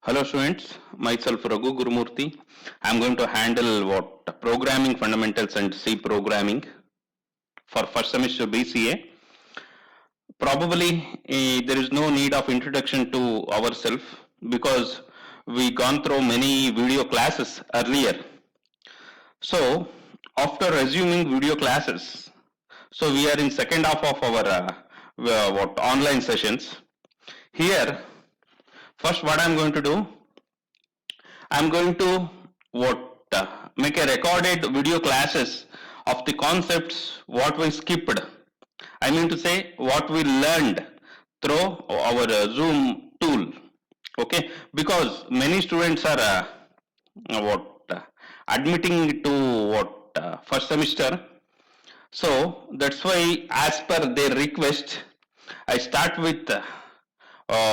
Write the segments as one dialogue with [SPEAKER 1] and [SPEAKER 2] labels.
[SPEAKER 1] Hello students, myself Raghu Gurumurthy. I am going to handle what programming fundamentals and C programming for first semester BCA. Probably there is no need of introduction to ourselves because we gone through many video classes earlier. So after resuming video classes, so we are in second half of our what online sessions. Here, first what I am going to do, I'm going to make a recorded video classes of the concepts what we skipped. I mean to say what we learned through our Zoom tool. Okay, because many students are admitting to first semester. So that's why, as per their request, I start with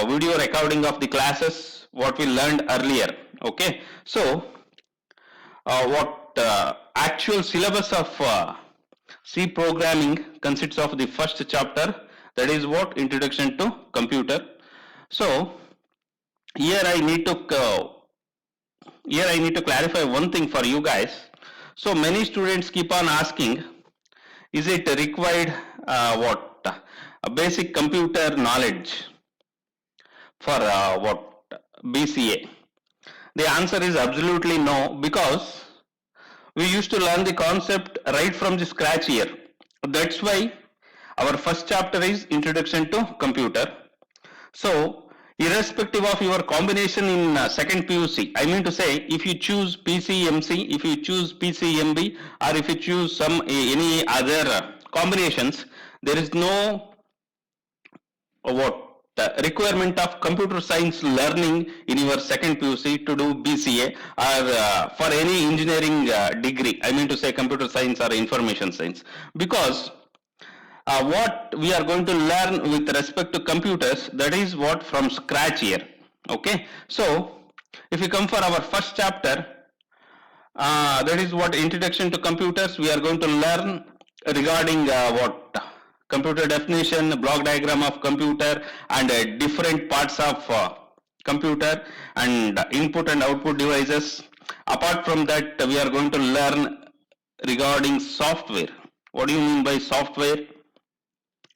[SPEAKER 1] video recording of the classes what we learned earlier. Okay, so what actual syllabus of C programming consists of the first chapter, that is what introduction to computer. So here I need to clarify one thing for you guys. So many students keep on asking, is it required a basic computer knowledge for BCA? The answer is absolutely no, because we used to learn the concept right from the scratch here. That's why our first chapter is introduction to computer. So irrespective of your combination in second PUC, I mean to say, if you choose PCMC, if you choose PCMB, or if you choose any other combinations, there is no requirement of computer science learning in your second PUC to do BCA or for any engineering degree. I mean to say computer science or information science, because what we are going to learn with respect to computers, that is what from scratch here. Okay, so if you come for our first chapter, that is what introduction to computers, we are going to learn regarding computer definition, block diagram of computer, and different parts of computer and input and output devices. Apart from that, we are going to learn regarding software. What do you mean by software?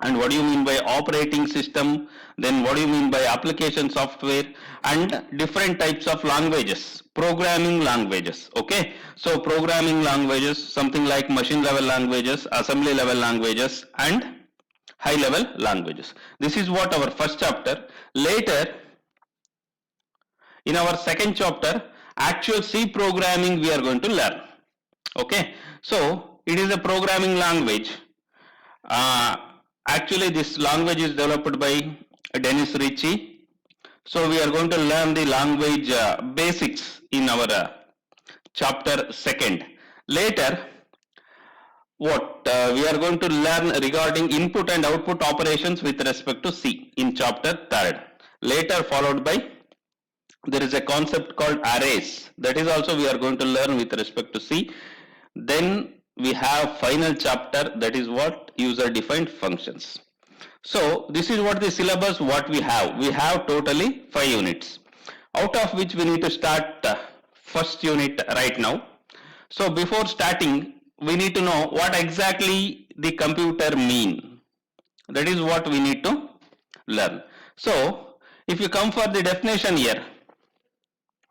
[SPEAKER 1] And what do you mean by operating system? Then what do you mean by application software? And different types of languages, programming languages. Okay, so programming languages, something like machine level languages, assembly level languages, and high level languages. This is what our first chapter. Later, in our second chapter, actual C programming we are going to learn. Okay, so it is a programming language. Actually, this language is developed by Dennis Ritchie. So we are going to learn the language basics in our chapter second. Later, we are going to learn regarding input and output operations with respect to C in chapter third. Later, followed by, there is a concept called arrays, that is also we are going to learn with respect to C. Then we have final chapter, that is what user defined functions. So this is what the syllabus what we have totally 5 units, out of which we need to start first unit right now. So before starting, we need to know what exactly the computer mean. That is what we need to learn. So if you come for the definition here,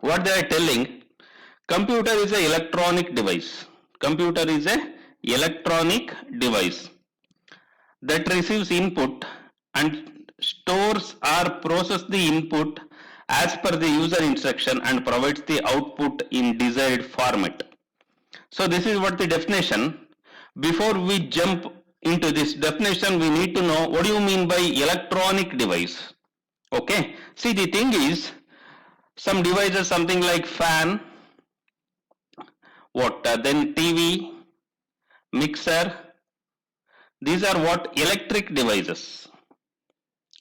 [SPEAKER 1] what they are telling, computer is an electronic device. Computer is a electronic device that receives input and stores or processes the input as per the user instruction and provides the output in desired format. So this is what the definition. Before we jump into this definition, we need to know what do you mean by electronic device. Okay, see, the thing is, some devices, something like fan, then TV, mixer, these are what electric devices.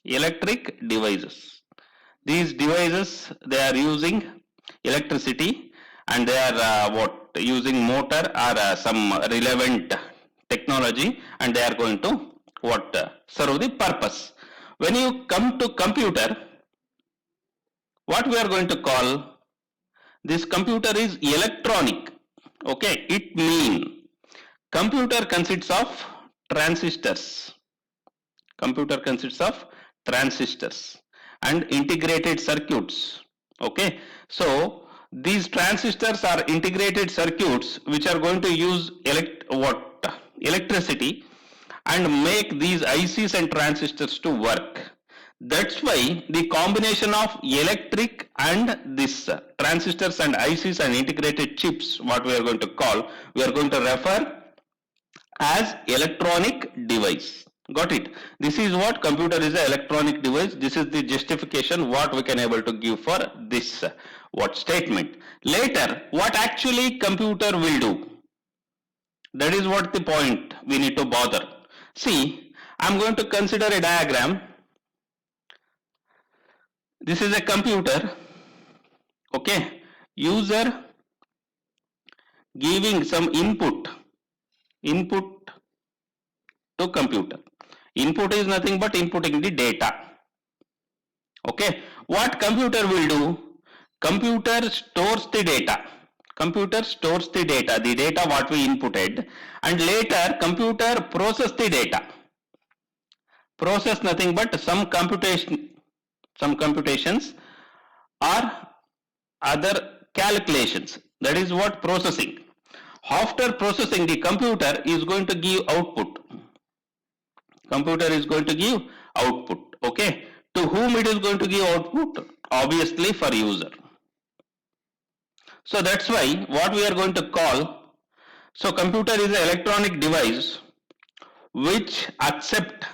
[SPEAKER 1] Electric devices. These devices, they are using electricity and they are using motor or some relevant technology, and they are going to serve the purpose. When you come to computer, what we are going to call this computer is electronic. Okay, it means computer consists of transistors. Computer consists of transistors and integrated circuits. Okay, so these transistors are integrated circuits which are going to use electricity and make these ICs and transistors to work. That's why the combination of electric and this transistors and ICs and integrated chips, what we are going to call, we are going to refer as electronic device. Got it? This is what computer is, an electronic device. This is the justification what we can able to give for this what statement. Later, what actually computer will do? That is what the point we need to bother. See, I'm going to consider a diagram. This is a computer. Okay, user giving some input to computer. Input is nothing but inputting the data. Okay, what computer will do? Computer stores the data. Computer stores the data what we inputted, and later computer process the data. Process nothing but some computations or other calculations. That is what processing. After processing, the computer is going to give output. Computer is going to give output. Okay, to whom it is going to give output? Obviously for user. So that's why what we are going to call, so computer is an electronic device which accept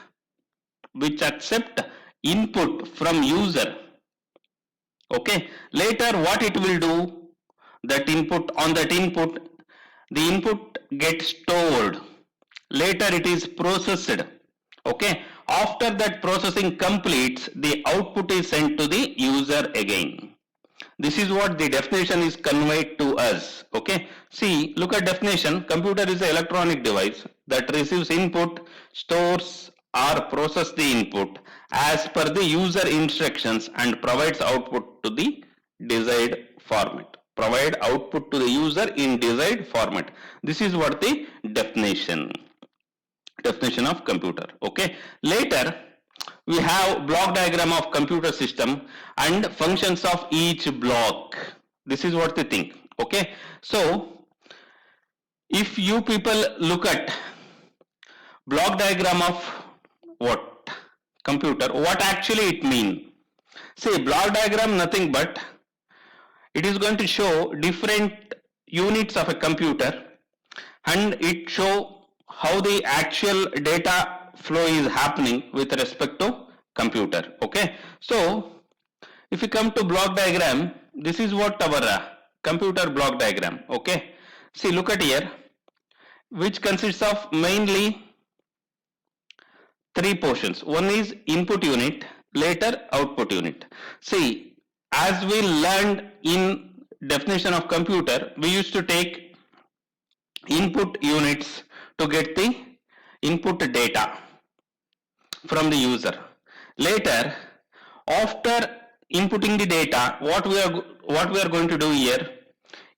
[SPEAKER 1] input from user. Okay, later what it will do, that input, on that input, the input gets stored, later it is processed. Okay, after that processing completes, the output is sent to the user again. This is what the definition is conveyed to us. Okay, see, look at definition. Computer is an electronic device that receives input, stores or process the input as per the user instructions and provides output to the desired format. Provide output to the user in desired format. This is what the definition of computer. Okay, later we have block diagram of computer system and functions of each block. This is what they think. Okay, so if you people look at block diagram of what computer, what actually it mean? See, block diagram nothing but it is going to show different units of a computer and it show how the actual data flow is happening with respect to computer. Okay, so if you come to block diagram, this is what our computer block diagram. Okay, see, look at here, which consists of mainly three portions. One is input unit, later output unit. See, as we learned in definition of computer, we used to take input units to get the input data from the user. Later, after inputting the data, what we are going to do here,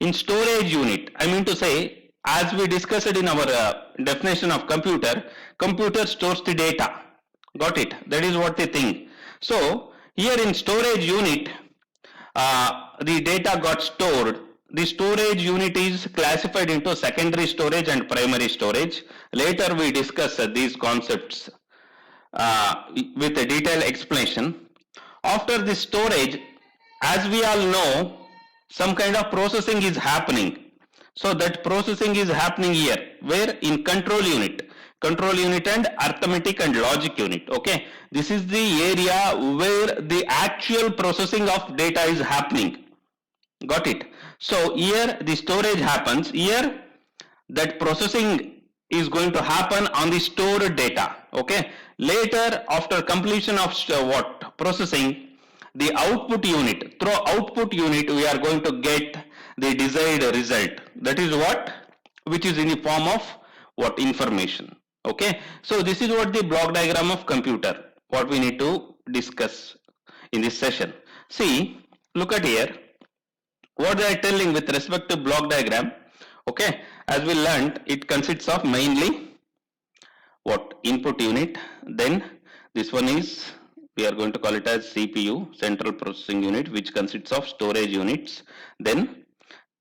[SPEAKER 1] in storage unit, I mean to say, as we discussed in our definition of computer, computer stores the data. Got it? That is what they think. So here in storage unit, the data got stored. The storage unit is classified into secondary storage and primary storage. Later we discuss these concepts with a detailed explanation. After this storage, as we all know, some kind of processing is happening. So that processing is happening here, where in control unit and arithmetic and logic unit. Okay, this is the area where the actual processing of data is happening. Got it? So here the storage happens. Here that processing is going to happen on the stored data. Okay, later after completion of processing, the output unit, through output unit we are going to get the desired result. That is what, which is in the form of what, information. Okay, so this is what the block diagram of computer, what we need to discuss in this session. See, look at here, what they are telling with respect to block diagram. Okay, as we learned, it consists of mainly what? Input unit. Then this one is, we are going to call it as CPU, central processing unit, which consists of storage units. Then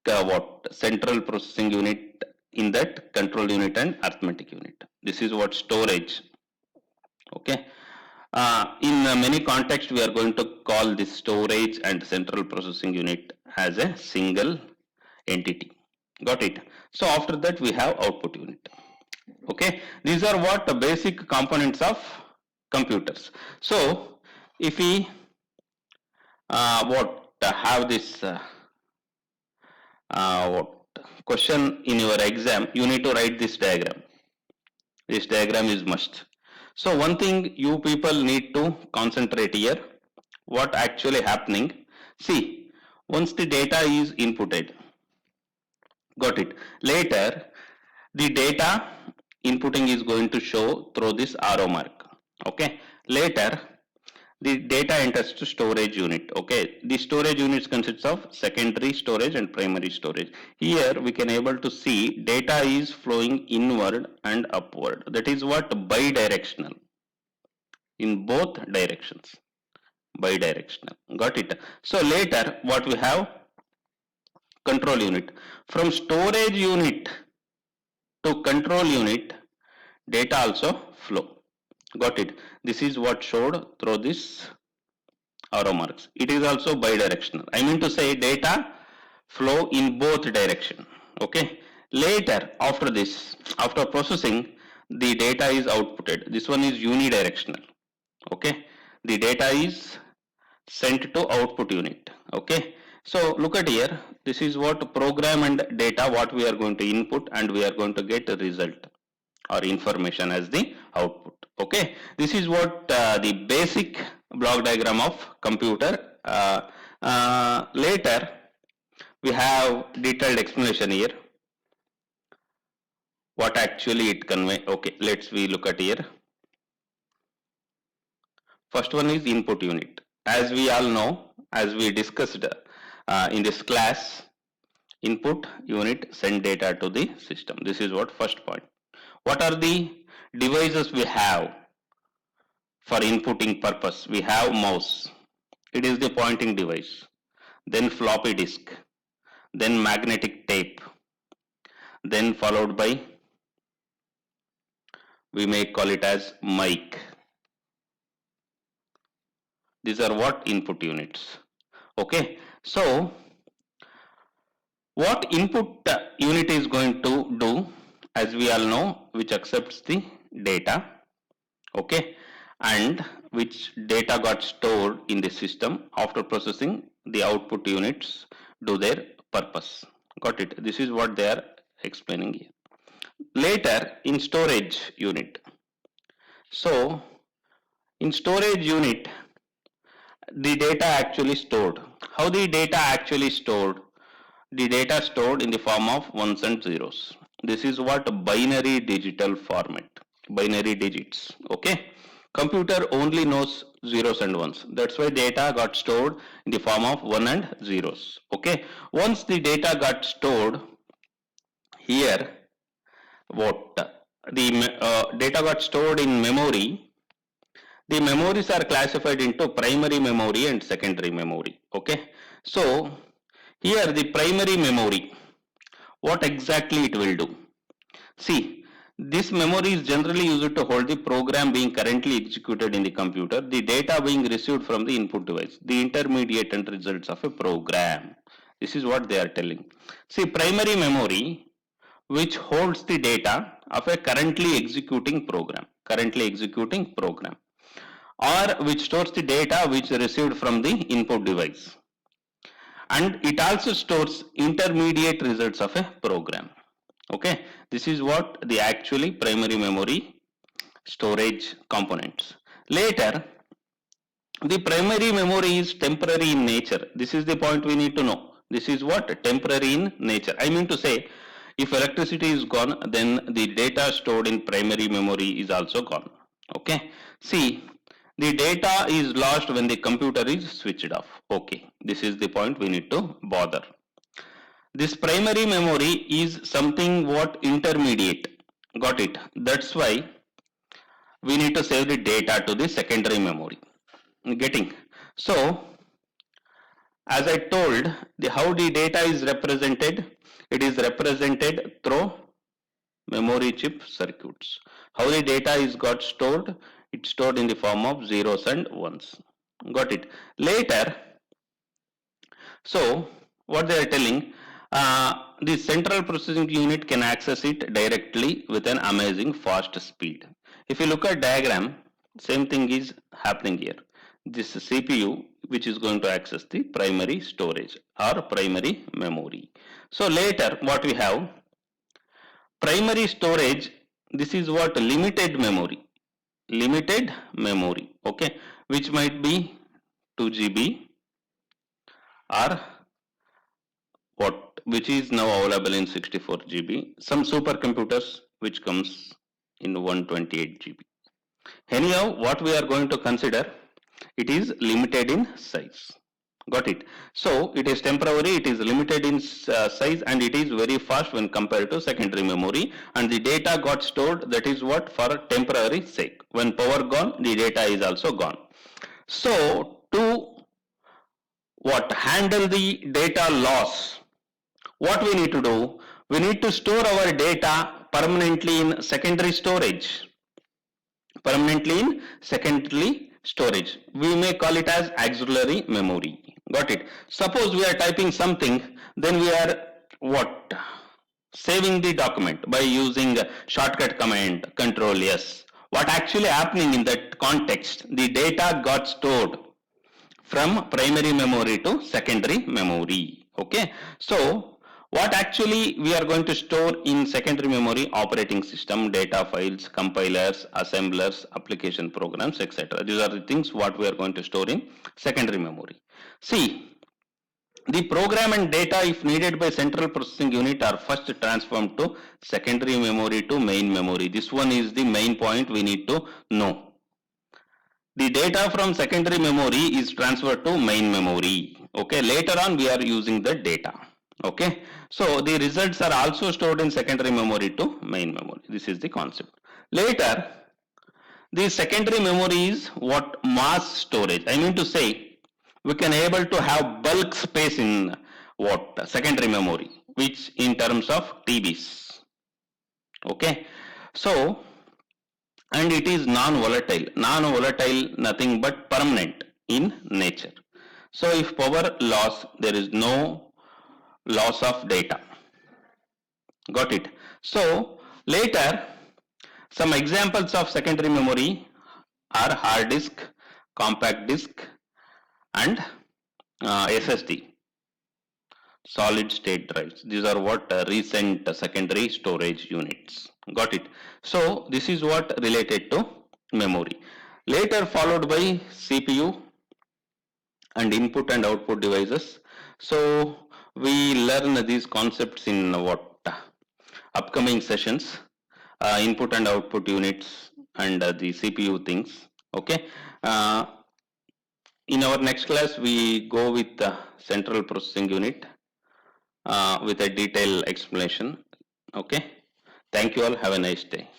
[SPEAKER 1] what? Central processing unit, in that control unit and arithmetic unit. This is what storage. Okay. In many contexts, we are going to call this storage and central processing unit as a single entity. Got it? So after that, we have output unit. Okay, these are what the basic components of computers. So if we what have this what question in your exam, you need to write this diagram. This diagram is must. So one thing you people need to concentrate here, what actually happening. See, once the data is inputted, got it, later the data inputting is going to show through this arrow mark. Okay, later the data enters to storage unit. Okay, the storage units consists of secondary storage and primary storage. Here we can able to see data is flowing inward and upward. That is what? Bidirectional, in both directions, bidirectional. Got it? So later what we have? Control unit. From storage unit to control unit, data also flow. Got it? This is what showed through this arrow marks. It is also bidirectional. I mean to say data flow in both direction. Okay. Later, after this, after processing, the data is outputted. This one is unidirectional. Okay. The data is sent to output unit. Okay. So look at here. This is what program and data, what we are going to input, and we are going to get a result or information as the output. Okay, this is what the basic block diagram of computer. Later we have detailed explanation here, what actually it convey. Okay, let's we look at here. First one is input unit. As we all know, as we discussed in this class, input unit send data to the system. This is what first point. What are the devices we have for inputting purpose? We have mouse. It is the pointing device. Then floppy disk. Then magnetic tape. Then followed by, we may call it as mic. These are what? Input units. Okay. So what input unit is going to do, as we all know, which accepts the data, okay, and which data got stored in the system. After processing, the output units do their purpose. Got it? This is what they are explaining here. Later, in storage unit. So in storage unit, the data actually stored. How the data actually stored? The data stored in the form of ones and zeros. This is what? Binary digital format, binary digits. Okay, computer only knows zeros and ones. That's why data got stored in the form of 1 and zeros. Okay, once the data got stored here, what? The data got stored in memory. The memories are classified into primary memory and secondary memory. Okay, so here the primary memory, what exactly it will do? See, this memory is generally used to hold the program being currently executed in the computer, the data being received from the input device, the intermediate and results of a program. This is what they are telling. See, primary memory, which holds the data of a currently executing program, or which stores the data which received from the input device. And it also stores intermediate results of a program. Okay, this is what the actually primary memory storage components. Later, the primary memory is temporary in nature. This is the point we need to know. This is what? Temporary in nature. I mean to say, if electricity is gone, then the data stored in primary memory is also gone. Okay, see, The data is lost when the computer is switched off. Okay, this is the point we need to bother. This primary memory is something what intermediate. Got it? That's why we need to save the data to the secondary memory. Getting? So, as I told, how the data is represented? It is represented through memory chip circuits. How the data is got stored? It's stored in the form of zeros and ones. Got it? Later, so what they are telling, the central processing unit can access it directly with an amazing fast speed. If you look at diagram, same thing is happening here. This CPU which is going to access the primary storage or primary memory. So later what we have, primary storage, this is what limited memory, okay, which might be 2 GB or which is now available in 64 GB, some supercomputers which comes in 128 GB. Anyhow, what we are going to consider, it is limited in size. Got it? So it is temporary, it is limited in size, and it is very fast when compared to secondary memory, and the data got stored, that is what, for temporary sake. When power gone, the data is also gone. So to handle the data loss, what we need to do, we need to store our data permanently in secondary storage. We may call it as auxiliary memory. Got it? Suppose we are typing something, then we are what? Saving the document by using shortcut command Control S. What actually happening in that context? The data got stored from primary memory to secondary memory. Okay? So what actually we are going to store in secondary memory? Operating system, data files, compilers, assemblers, application programs, etc. These are the things what we are going to store in secondary memory. See, the program and data, if needed by central processing unit, are first transformed to secondary memory to main memory. This one is the main point we need to know. The data from secondary memory is transferred to main memory. Okay, later on we are using the data. Okay, so the results are also stored in secondary memory to main memory. This is the concept. Later, the secondary memory is what? Mass storage. I mean to say, we can able to have bulk space in what? Secondary memory, which in terms of TBs. Okay, so, and it is non-volatile. Non-volatile, nothing but permanent in nature. So if power loss, there is no loss of data. Got it? So later, some examples of secondary memory are hard disk, compact disk, and SSD, solid state drives. These are what recent secondary storage units. Got it? So this is what related to memory. Later followed by CPU and input and output devices. So we learn these concepts in what? Upcoming sessions, input and output units and the CPU things. Okay. In our next class, we go with the central processing unit with a detailed explanation. Okay. Thank you all. Have a nice day.